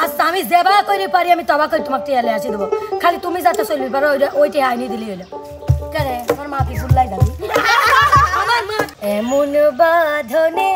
আচ্ছা আমি যেবা করে পারি আমি তবা করে তোমাকে টিয়ালে আসি দেবো খালি তুমি যাতে চলবি পারো ওইটা আইনি দিলি হইলো কেন আমার মা কি ফুল্লাই যাবি আমার মা এমন বাঁধনে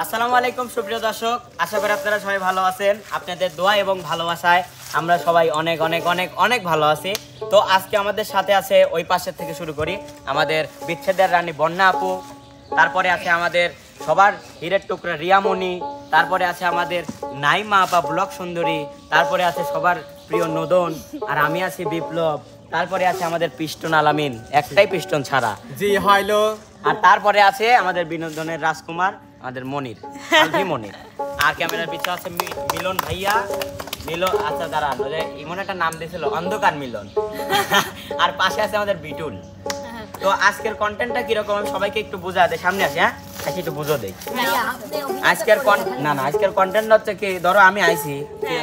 আসসালামু আলাইকুম সুপ্রিয় দর্শক, আশা করি আপনারা সবাই ভালো আছেন। আপনাদের দোয়া এবং ভালোবাসায় আমরা সবাই অনেক অনেক অনেক অনেক ভালো আছি। তো আজকে আমাদের সাথে আছে ওই পাশের থেকে শুরু করি আমাদের বিচ্ছেদের রানী বন্যা আপু, তারপরে আছে আমাদের সবার হীরের টুকরা রিয়ামণি, তারপরে আছে আমাদের নাইমা আপা ব্লক সুন্দরী, তারপরে আছে সবার প্রিয় নদন, আর আমি আছি বিপ্লব, তারপরে আছে আমাদের পিস্টন আলামিন, একটাই পিস্টন ছাড়া জি হইলো, আর তারপরে আছে আমাদের বিনোদনের রাজকুমার আমাদের মনির আলফি মনির, আর ক্যামেরার পিছনে আছে মিলন ভাইয়া মিলন। আচ্ছা দাঁড়ান, এমন একটা নাম দিয়েছিল অন্ধকার মিলন। আর পাশে আছে আমাদের বিটুল। তো আজকের কন্টেন্টটা কিরকম আমি সবাইকে একটু বুঝা দেয়, সামনে আসে হ্যাঁ একটু বুঝো দেই। আজকের আজকের কন্টেন্ট হচ্ছে কি, ধরো আমি আইছি,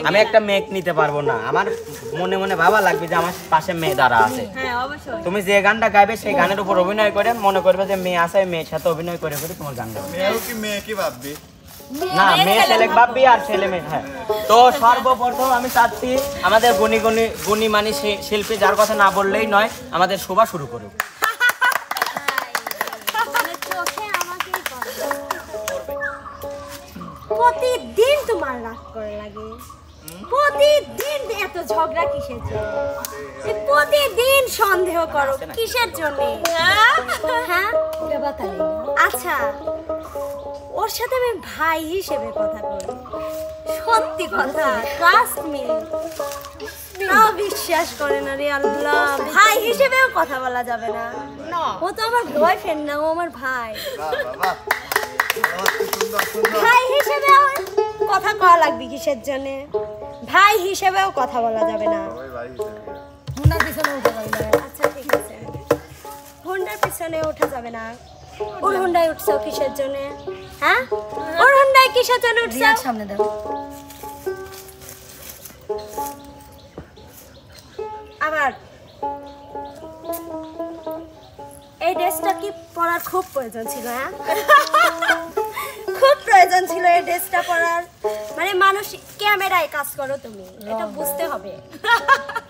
আমি একটা মেক নিতে পারবো না, আমার মনে মনে ভাবা লাগবে যে আমার পাশে মেয়ে দাঁড়া আছে। তুমি যে গানটা গাইবে সেই গানের উপর অভিনয় করে মনে করবে যে মেয়ে আছে, মেয়ের সাথে অভিনয় করে করে তোমার গান গাবে। মেয়ে কি ভাববে না, মেয়ে ছেলে ভাববি আর ছেলে মেয়ে। হ্যাঁ, তো সর্বপ্রথম আমি চাচ্ছি আমাদের গুণী মানি শিল্পী, যার কথা না বললেই নয়, আমাদের শোভা শুরু করুক। প্রতিদিন তোমার রাগ করে লাগে, প্রতিদিন এত ঝগড়া কিসের জন্য? প্রতিদিন সন্দেহ করো কিসের জন্য? হ্যাঁ আচ্ছা, ওর সাথে আমি ভাই হিসেবে কথা বলি, সত্যি কথা, ট্রাস্ট মি। তাও বিশ্বাস করে না রে আল্লাহ, ভাই হিসেবেও কথা বলা যাবে না। ও তো আমার বয়ফ্রেন্ড না, ও আমার ভাই। ভাই হিসেবেও কথা কওয়া লাগবে কিসের জন্য? ভাই হিসেবেও কথা বলা যাবে না। হুন্ডার পিছনে উঠে যাবে না। আচ্ছা ঠিক আছে, হুন্ডার পিছনে ওঠা যাবে না। ওর হুন্ডায় উঠছো কিসের জন্য? হ্যাঁ, ওর হুন্ডায় কিসের জন্য উঠছো? সামনে দাও। আবার এই ড্রেসটা কি পরার খুব প্রয়োজন ছিল? হ্যাঁ, খুব প্রয়োজন ছিল এই ড্রেসটা পরার। মানে মানুষ ক্যামেরায় কাজ করো, তুমি এটা বুঝতে হবে।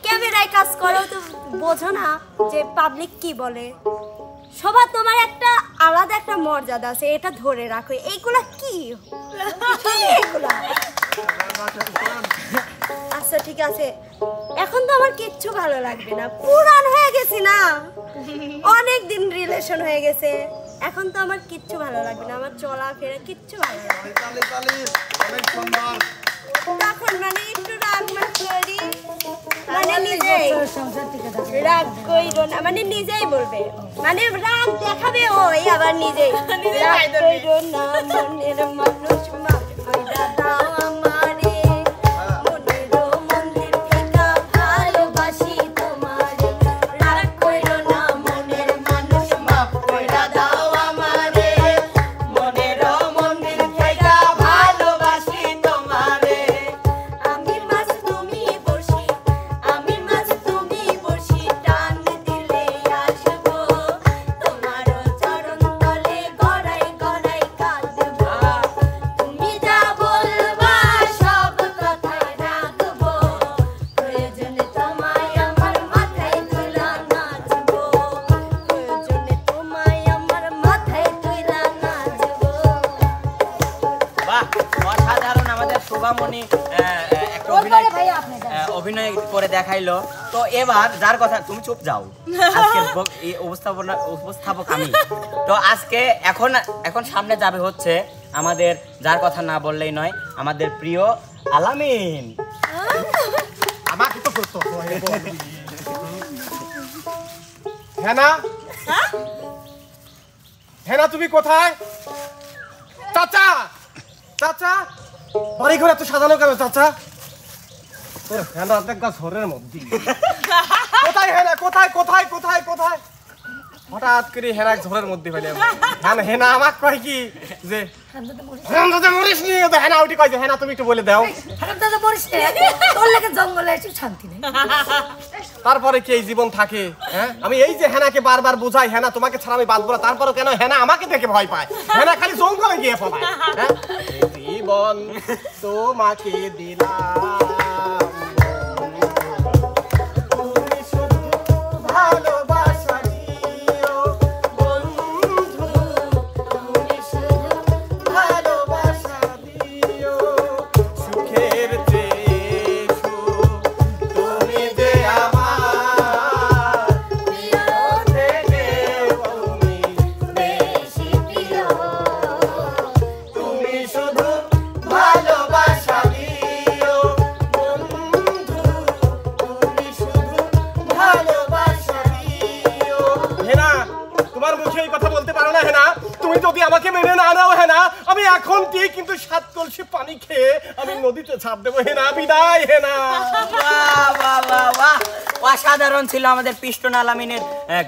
ক্যামেরায় কাজ করো তো বোঝো না যে পাবলিক কি বলে। সবার তোমার একটা আলাদা একটা মর্যাদা আছে, এটা ধরে রাখো। এইগুলা কি এগুলা? আচ্ছা ঠিক আছে, এখন তো আমার কিচ্ছু ভালো লাগবে না, পুরান হয়ে গেছি না, অনেক দিন রিলেশন হয়ে গেছে, এখন তো আমার কিচ্ছু ভালো লাগবে না, আমার চলাফেরা কিচ্ছু ভালো লাগবে না। তখন মানে একটু রাগ মাগ করি, মানে নিজেই রাগ কইরো না, মানে নিজেই বলবে, মানে রাগ দেখাবে ওই, আবার নিজেই রাগ কইরো না মনের মানুষ মাফ কইরা দাও আমারে, মনের মন্দির থেকে ভালোবাসি তোমারে, রাগ কইরো না মনের মানুষ মাফ কইরা দাও আমারে, মনের মন্দির থেকে ভালোবাসি তোমারে, আমি মাছ তুমি বসি, আমি মাছ তুমি বসি, টান দিলে আসবো তোমার চরণ তলে, গড়াই গড়াই কাঁদবো, তুমি যা বলবা সব কথা রাখবো, প্রয়োজনে তোমায় আমার মাথায় তুলা নাচবো, প্রয়োজনে তোমায় আমার মাথায় তুলা নাচবো। বাহ, অসাধারণ! আমাদের শোভামণি একটা অভিনয় করে দেখাইলো। তো এবার যার কথা, তুমি চুপ যাও, আজকের এই উপস্থাপক আমি। তো আজকে এখন সামনে যাবে হচ্ছে আমাদের, যার কথা না বললেই নয়, আমাদের প্রিয় আলামিন। আমাকে তো করতে হেনা হেনা তুমি কোথায়? চাচা চাচা বাড়ি ঘরে এত সাজানো কেন চাচা? তোর হেনা দেখা ঝড়ের মধ্যে কোথায় হেনা কোথায় কোথায় কোথায় কোথায় হঠাৎ করে হেনা ঝড়ের মধ্যে ফেলে হেনা আমাকে কয় কি যে হারামজাদা মরিস নি হেনা উঠি কয় যে হেনা তুমি একটু বলে দাও হারামজাদা মরিস নি তোর লাগে জঙ্গলে এসে শান্তি নেই তারপরে কি এই জীবন থাকে হ্যাঁ আমি এই যে হেনাকে বারবার বুঝাই হেনা তোমাকে ছাড়া আমি বাঁচবো না তারপরে কেন হেনা আমাকে দেখে ভয় পায় হেনা খালি জঙ্গলে গিয়ে পড়ায় হ্যাঁ জীবন তোমাকে দিলাম তুমি শুধু ভালোবাসা দিও বন্ধু তুমি শুধু ভালোবাসা দিও সুখের চেয়ে সুখ তুমি যে আমার প্রিয় থেকে তুমি বেশি প্রিয় তুমি শুধু ভালোবাসা দিও বন্ধু তুমি শুধু ভালোবাসা দিও হেনা তোমার মুখে এই কথা বলতে পারো না হেনা তুমি যদি আমাকে মেনে না নাও হেনা আমি এখন ঠিক কিন্তু 7 কলসি পানি খেয়ে আমি নদীতে ঝাঁপ দেবো হেনা বিদায় হেনা বাহ বাহ বাহ বাহ অসাধারণ ছিল আমাদের পিস্টন আলামিনের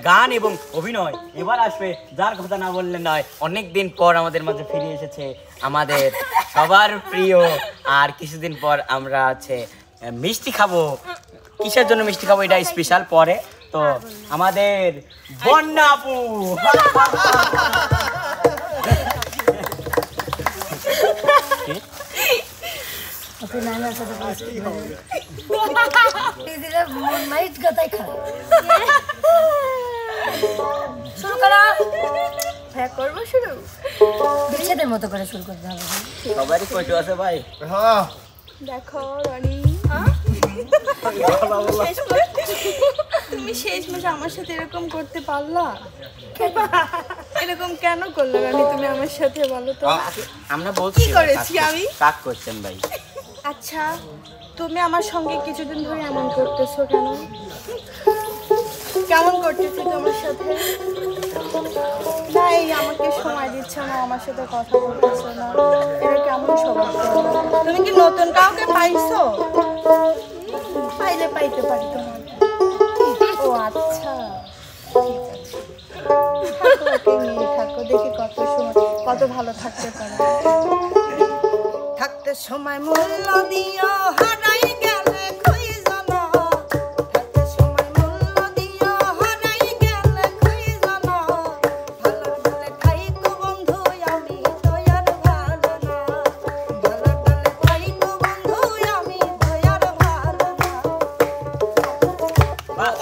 গান এবং অভিনয়। এবার আসবে যার কথা না বললে নয় অনেক দিন পর আমাদের মাঝে ফিরে এসেছে আমাদের সবার প্রিয় আর কিছুদিন পর আমরা আছে মিষ্টি খাবো। কিসের জন্য মিষ্টি খাবো এটা স্পেশাল পরে। তো আমাদের বন্যা আপু আপনি নানার সাথে দিদিরা মন মাইট গাতাই খারাপ শুরু করো হ্যাঁ করবো শুরু বিচ্ছেদের মতো করে শুরু করতে হবে সবারই কইটো আছে ভাই। হ্যাঁ দেখো রনি তুমি শেষমেশ আমার সাথে এরকম করতে পারলা? এরকম কেন করলে রনি তুমি আমার সাথে বলো তো? আমরা বলছি কি করেছি আমি? কাক করছেন ভাই। আচ্ছা তুমি আমার সঙ্গে কিছুদিন ধরে এমন করতেছো কেন? কেমন করতেছি তোমার সাথে? না এই আমাকে সময় দিচ্ছ না, আমার সাথে কথা বলতেছো না, এটা কেমন স্বভাব? তুমি কি নতুন কাউকে পাইছো? পাইলে পাইতে পারি তোমার। ও আচ্ছা ঠিক আছে, থাকো নিয়ে থাকো, দেখি কত সময় কত ভালো থাকতে পারে। থাকতে সময় মূল্য দিও হারাই গেলে খুঁজো না, থাকতে সময় মূল্য দিও হারাই গেলে খুঁজো না, ভালো বলে খাইতো বন্ধু আমি তো আর ভালো না, ভালো বলে খাইতো বন্ধু আমি তো আর ভালো না।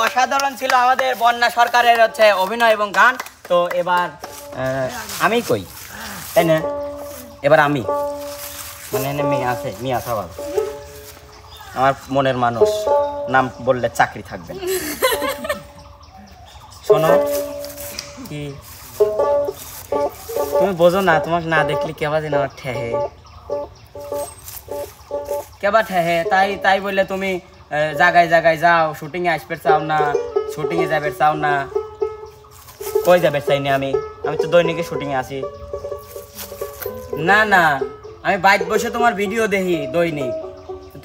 অসাধারণ ছিল আমাদের বন্যা সরকারের হচ্ছে অভিনয় এবং গান। তো এবার আমি কই তাই না? এবার আমি মানে মেয়ে আছে মিয়া সবার আমার মনের মানুষ নাম বললে চাকরি থাকবে না। শোনো কি তুমি বোঝো না, তোমাকে না দেখলে কেবা যেন আমার ঠেহে কেবা ঠেহে তাই তাই বললে তুমি জায়গায় জায়গায় যাও, শুটিংয়ে আসবে চাও না, শুটিংয়ে যাবে চাও না। কই যাবে চাইনি আমি তো দৈনিকে শুটিংয়ে আসি। না না আমি বাইক বসে তোমার ভিডিও দেখি দৈনিক।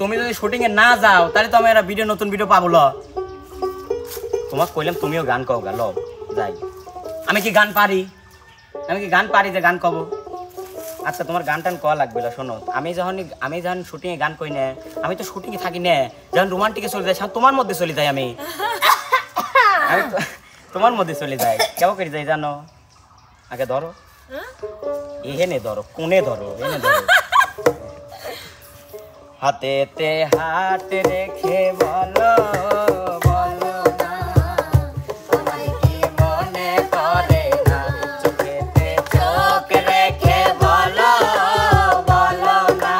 তুমি যদি শুটিংয়ে না যাও তাহলে তো আমি একটা ভিডিও নতুন ভিডিও পাবো। তোমাকে কইলাম তুমিও গান কও গা, ল যাই। আমি কি গান পারি? আমি কি গান পারি যে গান কব? আচ্ছা তোমার গান টান কওয়া লাগবে না। শোনো আমি যখন শুটিংয়ে গান কই না, আমি তো শুটিংয়ে থাকি না, যখন রোমান্টিকে চলে যাই তোমার মধ্যে চলে যাই। আমি তোমার মধ্যে চলে যাই। কেমন করে যাই জানো? আগে ধরো এনে ধরো, কোনে ধরো, এনে ধরো, হাতেতে হাত রেখে বলো বলো না তোমায় কি মনে করে না, চোখেতে চোখ রেখে বলো বলো না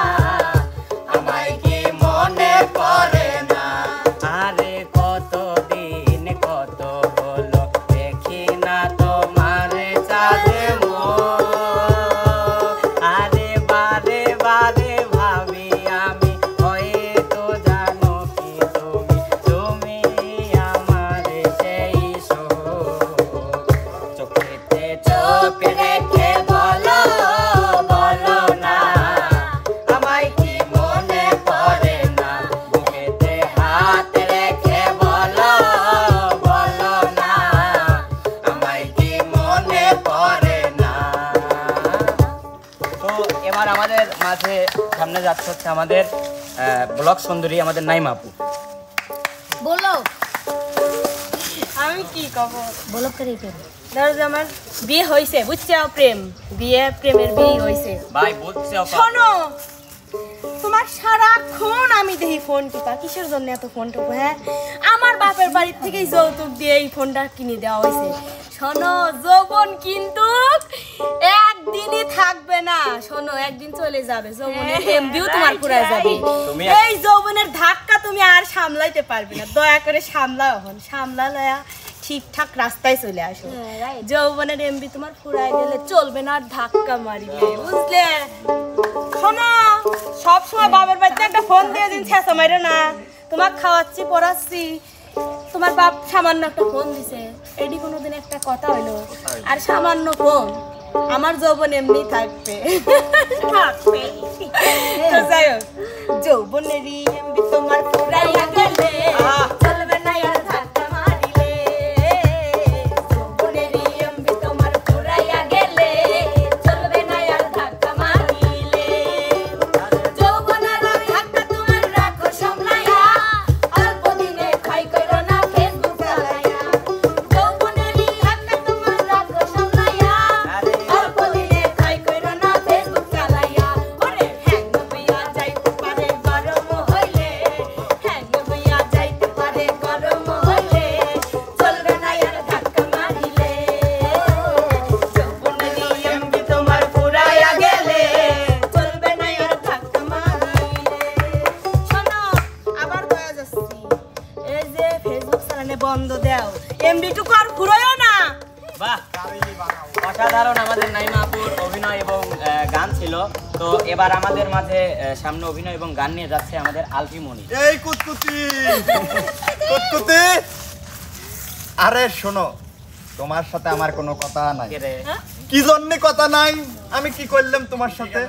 আমায় কি মনে করে না। আরে কতদিন কত হলো দেখি না তোমার চাঁদে মো, আরে বারে বারে ভাবি আমি হয়তো জানো কি তুমি সামনে যাচ্ছে হচ্ছে আমাদের ব্লগ সুন্দরী আমাদের নাইমা আপু। বলো আমি কি কব বলো করে কে ধরো যে আমার বিয়ে হয়েছে বুঝছো প্রেমের বিয়ে হয়েছে ভাই বলছে শোনো তোমার সারাক্ষণ আমি দেখি ফোন টিপা কিসের জন্য এত ফোন টিপা হ্যাঁ আমার বাপের বাড়ির থেকেই যৌতুক দিয়ে এই ফোনটা কিনে দেওয়া হয়েছে শোনো যৌবন কিন্তু একদিনই থাকবে না শোনো একদিন চলে যাবে যৌবনের এমবিও তোমার পুরাই যাবে এই যৌবনের ধাক্কা তুমি আর সামলাইতে পারবে না দয়া করে সামলাও এখন সামলালে ঠিকঠাক রাস্তায় চলে আসো যৌবনের এমবি তোমার ফুরাই গেলে চলবে না আর ধাক্কা মারিবে বুঝলে শোনো সবসময় বাবার বাড়িতে একটা ফোন দিয়ে দিন ছেঁচা মাইরে না তোমাকে খাওয়াচ্ছি পড়াচ্ছি তোমার বাপ সামান্য একটা ফোন দিছে এটি কোনোদিন একটা কথা হইলো আর সামান্য ফোন আমার যৌবন এমনি থাকবে থাকবে তো যাই হোক যৌবনেরই এমবি তোমার ফুরাইয়া গেলে চলবে না আর ধাক্কা মারিলে যৌবনেরই এমবি তোমার ফুরাইয়া গেলে চলবে না আর ধাক্কা মারিলে যৌবনের ধাক্কা তোমার রাখো সামলাইয়া অল্প দিনে খাই করো না ফেসবুক চালাইয়া যৌবনেরই ধাক্কা তোমার রাখো সামলাইয়া অল্প দিনে খাই করো না ফেসবুক চালাইয়া ওরে হ্যাং হইয়া যাইতে পারে গরম হইলে হ্যাং হইয়া যাইতে পারে গরম হইলে চলবে না আর ধাক্কা মারিলে যৌবনেরই এমবি তোমার ফুরাইয়া গেলে চলবে না আর ধাক্কা মারিলে শোনো আবার কয়া যাচ্ছি এই যে ফেসবুক চালানো বন্ধ দাও এমবি টুকু আর ফুরায়ও না বাহ অসাধারণ আমাদের নাইমা আপুর অভিনয় এবং গান ছিল। তো এবার আমাদের মাঝে সামনে অভিনয় এবং গান নিয়ে যাচ্ছে আমাদের আলফি মনি। এই কুতকুতি কুতকুতি আরে শোনো তোমার সাথে আমার কোনো কথা নাই কে রে? কি জন্য কথা নাই আমি কি করলাম তোমার সাথে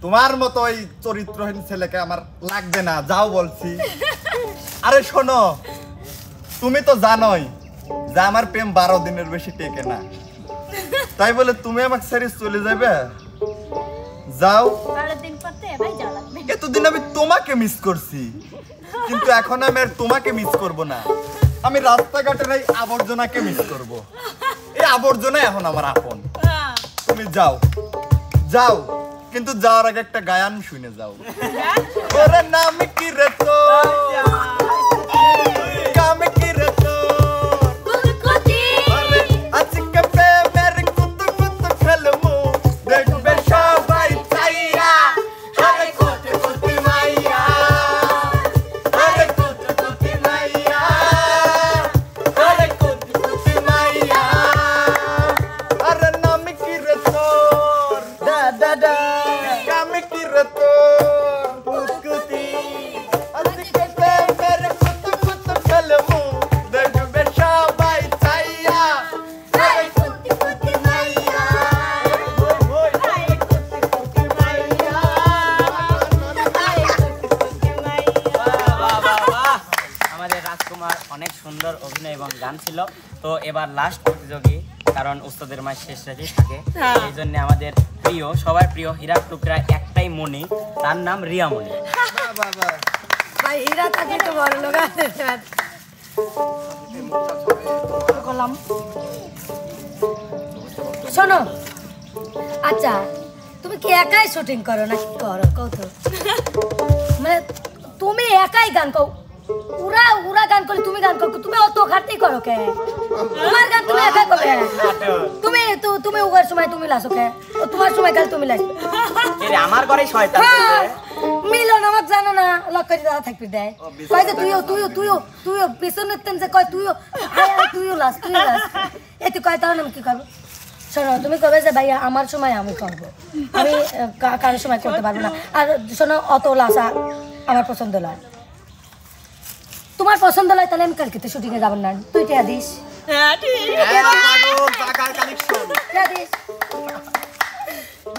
তোমার মতো ওই চরিত্রহীন ছেলেকে আমার লাগবে না যাও বলছি আরে শোনো তুমি তো জানোই যে আমার প্রেম 12 দিনের বেশি টেকে না তাই বলে তুমি আমাকে ছেড়ে চলে যাবে যাও 12 দিন পর তো এবাই যাওয়া লাগবে এতদিন আমি তোমাকে মিস করছি কিন্তু এখন আমি আর তোমাকে মিস করব না আমি রাস্তাঘাটের এই আবর্জনাকে মিস করব এই আবর্জনা এখন আমার আপন তুমি যাও যাও কিন্তু যাওয়ার আগে একটা গায়ান শুনে যাও ওরে নাম কি রে তো কাম কি রে তো কুতকুতি আরে আজকে প্রেমের কুত কুত খেলমু দেখবে সবাই চাইয়া আরে কুত কুত মাইয়া আরে কুত কুত মাইয়া আরে কুত কুত মাইয়া আরে নাম কি রে তোর দা দা দা কাম কি রে তোর কুতকুতি আজকে প্রেমের কুত কুত খেলমু দেখবে সবাই চাইয়া আরে কুত কুত মাইয়া ওই ওই কুত কুত মাইয়া বাহ, বাহ, বাহ। আমাদের রাজকুমার অনেক সুন্দর অভিনয় এবং গান ছিল। তো এবার লাস্ট প্রতিযোগী কারণ উস্তাদের মাস শেষ রেখেই থাকে এই জন্য আমাদের প্রিয় সবার প্রিয় হীরা টুকরা একটাই মনি তার নাম রিয়া মনি। ভাই হীরা থাকে তো বড় লোক আছে করলাম শোনো আচ্ছা তুমি কি একাই শুটিং করো না কি করো কও তো মানে তুমি একাই গান কও উরা উরা গান করে তুমি গান করো তুমি অত ঘাটতি করো কে তোমার গান তুমি একাই করো তুমি তুমি উগার সময় তুমি লাসো কে তোমার সময় গাল তুমি লাসো কে রে, আমার ঘরে শয়তান হ্যাঁ, বসে। মিলন আমাক জানো না লক্ষ্য দাদা থাকবি দেয় কয় যে তুইও পিছনের তেন যে কয় তুইও লাস এতে কয় তাহলে আমি কি করবো শোনো তুমি কবে যে ভাইয়া আমার সময় আমি করবো আমি কারোর সময় করতে পারবো না আর শোনো অত লাসা আমার পছন্দ নয় তোমার পছন্দ নয় তাহলে আমি কালকে তো শুটিংয়ে যাবো না তুই টিয়া দিস হ্যাঁ ঠিক টাকার কালেকশন টিয়া দিস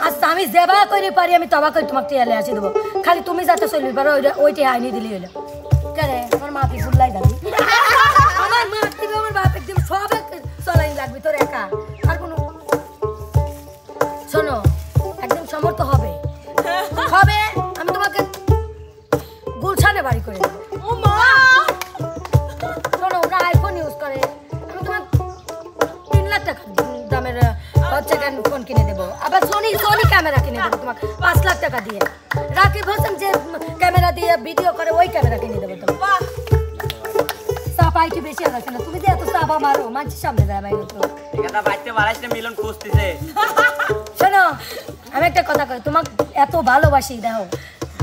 আচ্ছা আমি যেবা করে পারি আমি তবা করে তোমাকে টিয়া আসি দেবো খালি তুমি যাতে চলবি পারো ওইটা আইনি দিলি হলো কেন আমার মা কি ফুল্লাই যাবি আমার মা দিবে আমার বাপ একদম সব চলাই লাগবে তোর একা আর কোনো শোনো একদম সমর্থ হবে করে আমি তোমার 3 লাখ টাকা দামের হচ্ছে ফোন কিনে দেবো, আবার সোনি ক্যামেরা কিনে দেবো তোমাকে 5 লাখ টাকা দিয়ে। রাকিব হোসেন যে ক্যামেরা দিয়ে ভিডিও করে ওই ক্যামেরা কিনে দেবো তোমাকে। বাহ চাপা একটু বেশি হচ্ছে না, তুমি যে এত চাপা মারো মানুষের সামনে যায় বাইরে তো। এটা বাইতে বাড়াইছে মিলন খুঁজতেছে। শোনো আমি একটা কথা কই, তোমাকে এত ভালোবাসি দেখো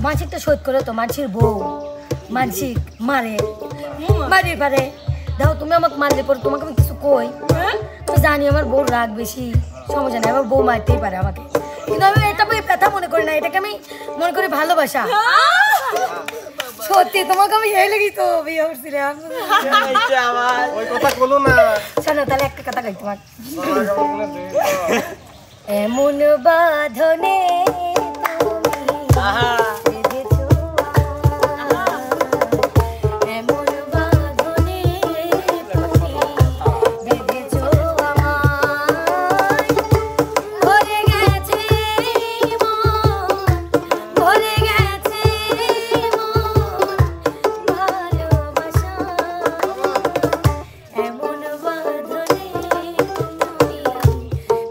মানসিকটা শোধ করে তো মানুষের বউ মানসিক মারে পারে দেখো, তুমি আমাকে মারলে পরে তোমাকে আমি কিছু কই, আমি জানি আমার বউর রাগ বেশি, সমস্যা নেই, আমার বউ মারতেই পারে আমাকে, কিন্তু আমি এটা ব্যথা মনে করি না, এটাকে আমি মনে করি ভালোবাসা। সত্যি তোমাকে আমি এই লেগেই তো বিয়ে করছিলাম। ওই কথা বলো না। শোনো তাহলে একটা কথা কই তোমার, এমন বাঁধনে তুমি বেঁধেছো আমায়, এমন বাঁধনে তুমি বেঁধেছো আমায়, ভরে গেছে মন, ভরে গেছে মন ভালোবাসা, এমন বাঁধনে তুমি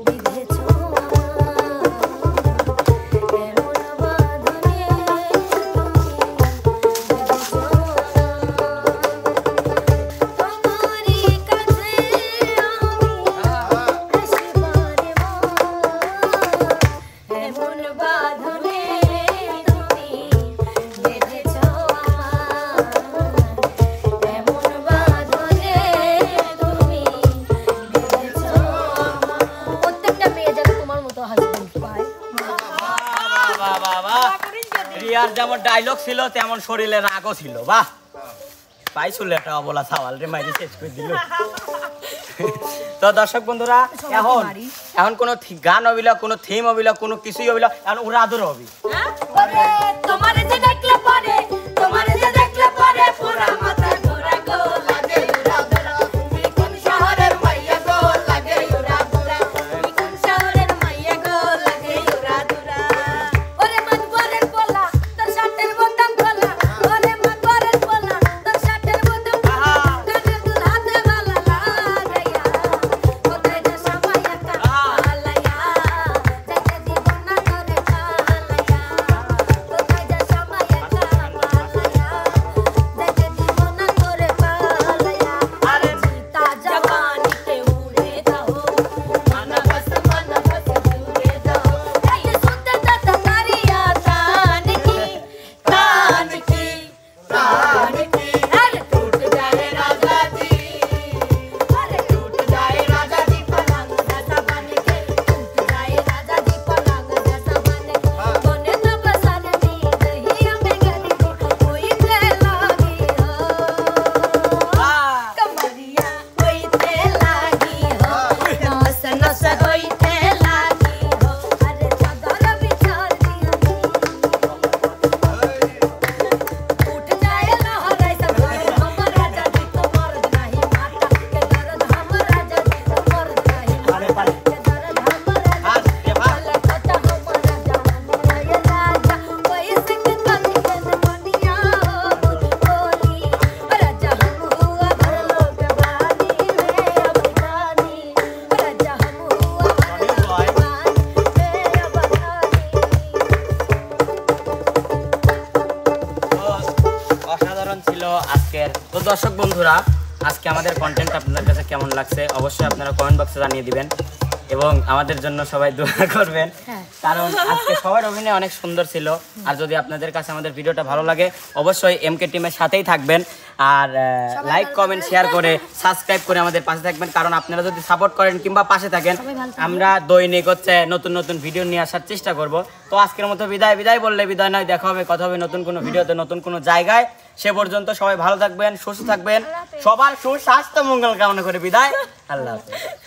বেঁধেছো আমায়, এমন বাঁধনে তোমারই কাছে আমি আসবারে এমন বাঁধনে তুমি বেঁধেছো আমায়, এমন বাঁধনে তুমি বেঁধেছো আমায়। প্রত্যেকটা মেয়ে যেন তোমার মতো হাজবেন্ড পায়। রিয়ার যেমন ডায়লগ ছিল তেমন শরীরে রাগও ছিল। বাহ পাইছিল একটা অবলা সাওয়াল রে মাইরে শেষ করে দিল। তো দর্শক বন্ধুরা এখন কোনো গান হবিলা, কোনো থিম হবিলা, কোনো কিছুই হবিলা, এখন ওরা আদর হবি। ওরে তোমারে যে দেখলে পরে, তোমারে যে দেখলে পরে পুরা মাথা ঘোরা গো লাগে উড়া ধরা, তুমি কোন শহরের মাইয়া গো লাগে উড়া ধরা, তুমি কোন শহরের মাইয়া গো লাগে উড়া ধরা। ওরে মাতবরের পোলা তোর শার্টের বোতাম খোলা, ওরে মাতবরের পোলা তোর শার্টের বোতাম খোলা, কানে দুল হাতে বালা লাগাইয়া, কোথায় যা সামাইয়া কালাইয়া, যাইতে দিব না তোরে কালাইয়া, কোথায় যা সামাইয়া কালাইয়া, যাইতে দিব না তোরে কালাইয়া। আরে জিতা জওয়ানিতে উড়ে দাও, মানা বস জুড়ে দাও, এই সুন্দর দাতা তারিয়া তান কি अरे टूट जाए राजा जी, अरे टूट जाए राजा जी पलंग जैसा बन के, टूट जाए राजा जी पलंग जैसा बन के, बने तो बसन नींद ही हमें गली कोई ते लागी हो, कमरिया कोई ते लागी हो, नस नस कोई ते लागी हो, अरे चादर बिछा दिया उठ जाए लहर ऐसा दर्द हम राजा जी तो मर्द नहीं माता के दर्द हम राजा जी तो मर्द नहीं माता के दर्द हम राजा जी वाला कथा हम राजा ये राजा कोई सिक कनी के दुनिया हो बोली राजा हम हुआ भर लोग बानी में अब जानी राजा हम हुआ भर लोग बानी में अब অসাধারণ ছিল আজকের। তো দর্শক বন্ধুরা আজকে আমাদের কন্টেন্ট আপনাদের কাছে কেমন লাগছে অবশ্যই আপনারা কমেন্ট বক্সে জানিয়ে দিবেন এবং আমাদের জন্য সবাই দোয়া করবেন, কারণ আজকে সবার অভিনয় অনেক সুন্দর ছিল। আর যদি আপনাদের কাছে আমাদের ভিডিওটা ভালো লাগে অবশ্যই এমকে টিমের সাথেই থাকবেন, আর লাইক কমেন্ট শেয়ার করে সাবস্ক্রাইব করে আমাদের পাশে থাকবেন, কারণ আপনারা যদি সাপোর্ট করেন কিংবা পাশে থাকেন আমরা দৈনিক হচ্ছে নতুন নতুন ভিডিও নিয়ে আসার চেষ্টা করব। তো আজকের মতো বিদায় বললে বিদায় নয়, দেখা হবে কথা হবে নতুন কোনো ভিডিওতে নতুন কোনো জায়গায়। সে পর্যন্ত সবাই ভালো থাকবেন, সুস্থ থাকবেন, সবার সুস্বাস্থ্য মঙ্গল কামনা করে বিদায়, আল্লাহ হাফেজ।